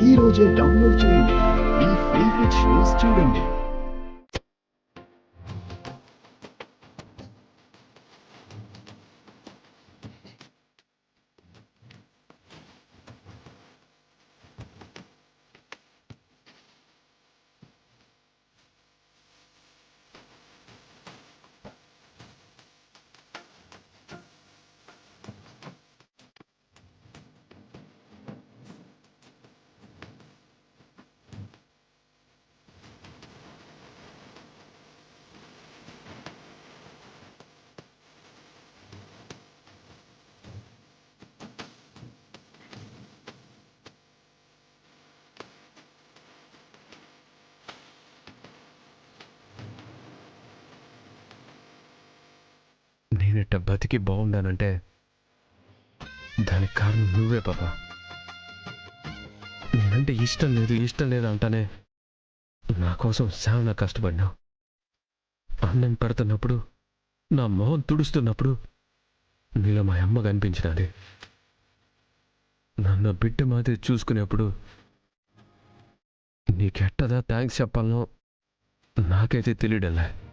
ఈ రోజే డౌన్లోడ్ చేయండి. మీ ఫేవరెట్ షోస్ చూడండి. నేనిట్ట బతికి బాగుండానంటే దానికి కారణం నువ్వే పాపా. నేనంటే ఇష్టం లేదు అంటానే నా కోసం చాలా కష్టపడినావు. అన్నం పెడుతున్నప్పుడు, నా మొహం తుడుస్తున్నప్పుడు నీలో మా అమ్మ కనిపించినది. నన్ను బిడ్డ మాదిరి చూసుకునేప్పుడు నీకెట్టదా థ్యాంక్స్ చెప్పాలనో నాకైతే తెలియడలే.